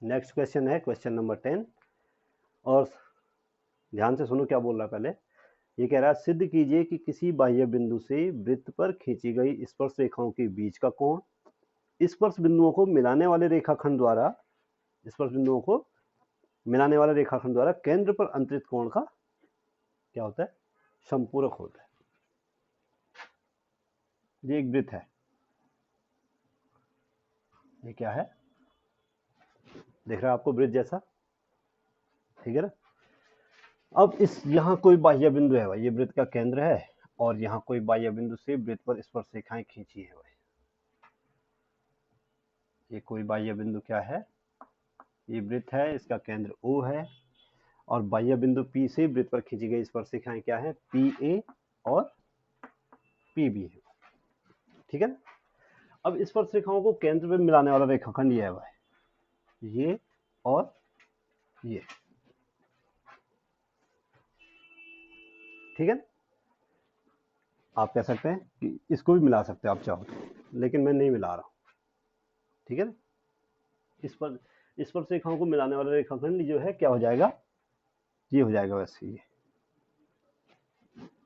Next question है question number 10, और ध्यान से सुनो क्या बोल रहा है पहले। ये कह रहा है सिद्ध कीजिए कि किसी बाह्य बिंदु से वृत्त पर खींची गई स्पर्श रेखाओं के बीच का कोण स्पर्श बिंदुओं को मिलाने वाले रेखाखंड द्वारा केंद्र पर अंतरित कोण का क्या होता है, संपूरक होता है। ये एक वृत्त है, ये क्या है, देख रहा है आपको वृत्त जैसा, ठीक है ना। अब इस यहाँ कोई बाह्य बिंदु है भाई, ये वृत्त का केंद्र है, और यहाँ कोई बाह्य बिंदु से वृत्त पर स्पर्श रेखाएं खींची है भाई। ये कोई बाह्य बिंदु क्या है, ये वृत्त है, इसका केंद्र O है, और बाह्य बिंदु P से वृत्त पर खींची गई स्पर्श रेखाएं क्या है, PA और PB है, ठीक है ना। अब स्पर्श रेखाओं को केंद्र में मिलाने वाला रेखाखंड ये है भाई, ये और ये, ठीक है। आप कह सकते हैं कि इसको भी मिला सकते हैं आप चाहो तो, लेकिन मैं नहीं मिला रहा हूं, ठीक है ना। स्पर्श रेखाओं को मिलाने वाला रेखाखंड जो है क्या हो जाएगा, ये हो जाएगा वैसे ये,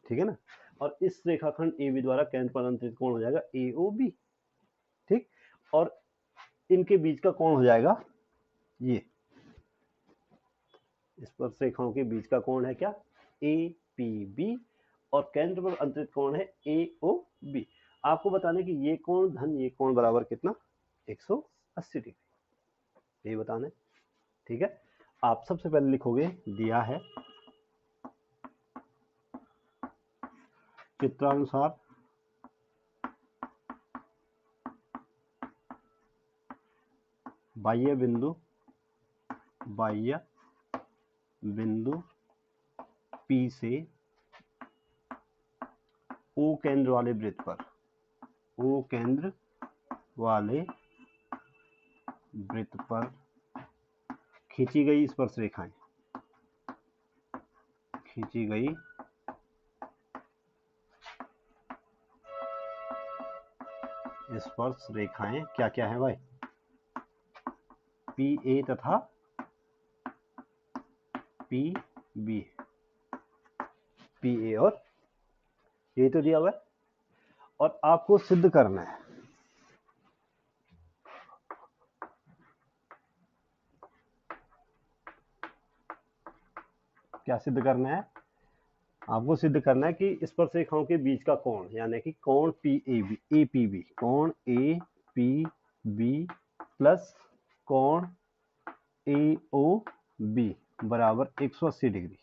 ठीक है ना। और इस रेखाखंड AB द्वारा केंद्र पर अंतरित कोण हो जाएगा AOB, ठीक। और इनके बीच का कोण हो जाएगा ये, स्पर्श रेखाओं के बीच का कोण है क्या, APB, और केंद्र पर अंतरित कोण है AOB। आपको बताने कि ये कोण धन ये कोण बराबर कितना, 180 डिग्री, ये बताना है, ठीक है। आप सबसे पहले लिखोगे, दिया है चित्रानुसार बाह्य बिंदु P से O केंद्र वाले वृत्त पर खींची गई स्पर्श रेखाएं, क्या क्या है भाई, PA तथा PB, PA और ये तो दिया हुआ है, और आपको सिद्ध करना है, क्या सिद्ध करना है, आपको सिद्ध करना है कि स्पर्श रेखाओं के बीच का कोण, यानी कि कोण APB, कोण APB प्लस कोण AOB बराबर 180 डिग्री।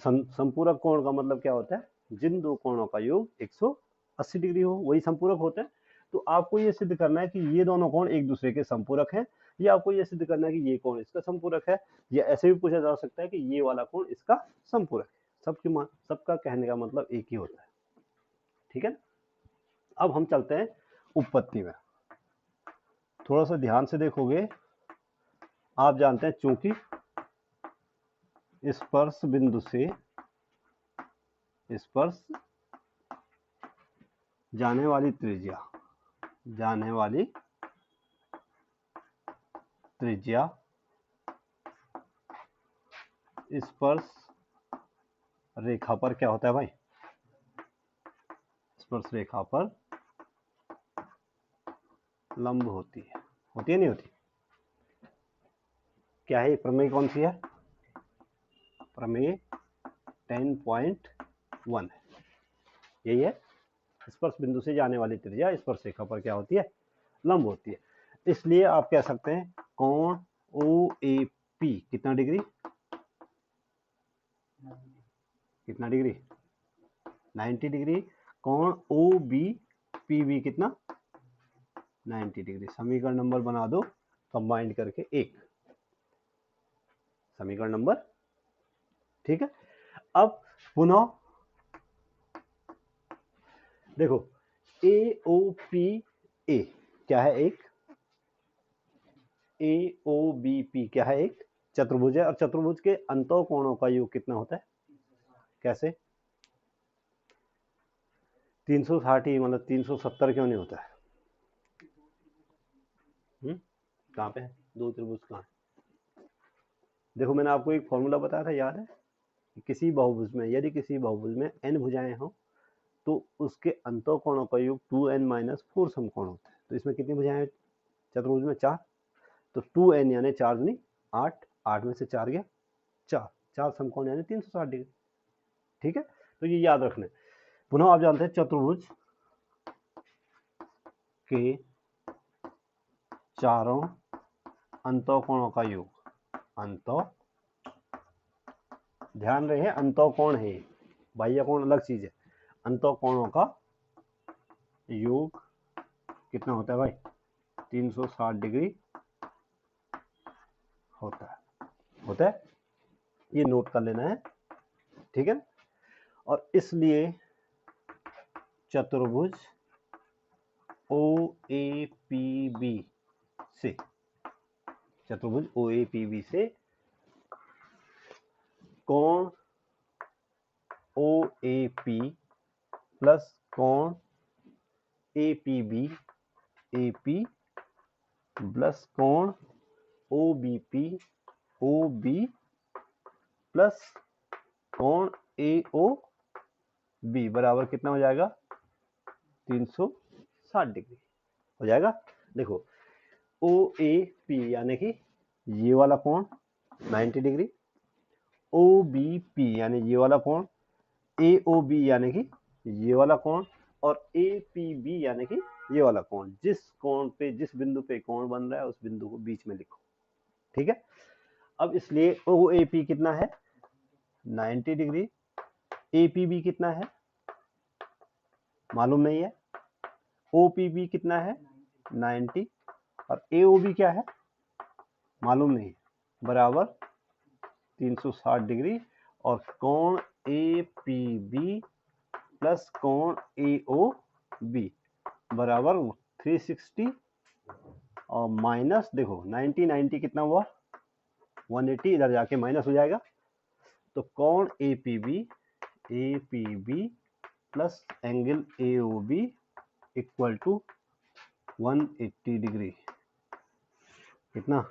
संपूरक कोण का मतलब क्या होता है, जिन दो कोणों का योग 180 डिग्री हो, वही संपूरक होते हैं। तो आपको ये सिद्ध करना है कि ये दोनों कोण एक दूसरे के संपूरक हैं, या आपको ये सिद्ध करना है कि ये कोण इसका संपूरक है, या ऐसे भी पूछा जा सकता है कि ये वाला कोण इसका संपूरक है। सबका कहने का मतलब एक ही होता है, ठीक है। अब हम चलते हैं उपपत्ति में, थोड़ा सा ध्यान से देखोगे, आप जानते हैं चूंकि स्पर्श बिंदु से स्पर्श जाने वाली त्रिज्या स्पर्श रेखा पर क्या होता है भाई, स्पर्श रेखा पर लंब होती है नहीं होती, क्या है प्रमेय, कौन सी है, प्रमेय 10.1 है, यही है, स्पर्श बिंदु से जाने वाली त्रिज्या स्पर्श रेखा पर क्या होती है, लंब होती है। इसलिए आप कह सकते हैं कोण OAP कितना डिग्री, 90 डिग्री, कोण OBPB कितना, 90 डिग्री। समीकरण नंबर बना दो कंबाइंड करके एक समीकरण नंबर, ठीक है। अब पुनः देखो, AOPA क्या है, एक AOBP क्या है, एक चतुर्भुज है, और चतुर्भुज के अंतः कोणों का योग कितना होता है, कैसे, 360 ही, मतलब 370 क्यों नहीं होता है, कहाँ पे है, दो त्रिभुज कहाँ है? देखो मैंने आपको एक फॉर्मूला बताया था, याद है? किसी बहुभुज में, यदि किसी बहुभुज में n भुजाएं हों तो उसके अंतःकोणों का योग 2n-4 समकोण होता है। तो इसमें कितनी भुजाएं हैं चतुर्भुज में? 4। तो 2n यानी 4 दूनी 8, 8 में से 4 गया 4, 4 समकोण यानी 360 डिग्री। ठीक है, तो ये याद रखना है। पुनः आप जानते हैं चतुर्भुज के चारों अंतःकोणों का योग, ध्यान रहे अंतःकोण है, बाह्य कोण अलग चीज है। अंतःकोणों का योग कितना होता है भाई? 360 डिग्री होता है, ये नोट कर लेना है। ठीक है, और इसलिए चतुर्भुज OAPB से, चतुर्भुज OAPB से कोण OAP प्लस कोण APB प्लस कोण OBP प्लस कोण AOB बराबर कितना हो जाएगा? 360 डिग्री हो जाएगा। देखो OAP यानी कि ये वाला कोण 90 डिग्री, OBP यानी ये वाला कोण, AOB यानी कि ये वाला कोण, और APB यानी कि ये वाला कोण। जिस कोण पे, जिस बिंदु पे कोण बन रहा है उस बिंदु को बीच में लिखो। ठीक है, अब इसलिए OAP कितना है? 90 डिग्री। APB कितना है? मालूम नहीं है। OPB कितना है? 90। और AOB क्या है? मालूम नहीं, बराबर 360 डिग्री। और कोण APB प्लस कोण AOB बराबर 360 और माइनस, देखो 90 90 कितना हुआ? 180, इधर जाके माइनस हो जाएगा। तो कोण APB plus angle AOB equal to 180 degree, कितना?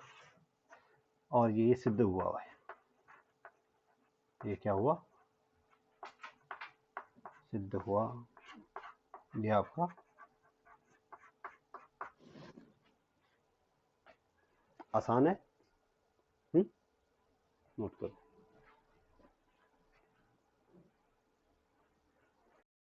और ये सिद्ध हुआ है। ये क्या हुआ? सिद्ध हुआ। ये आपका आसान है, नोट करो।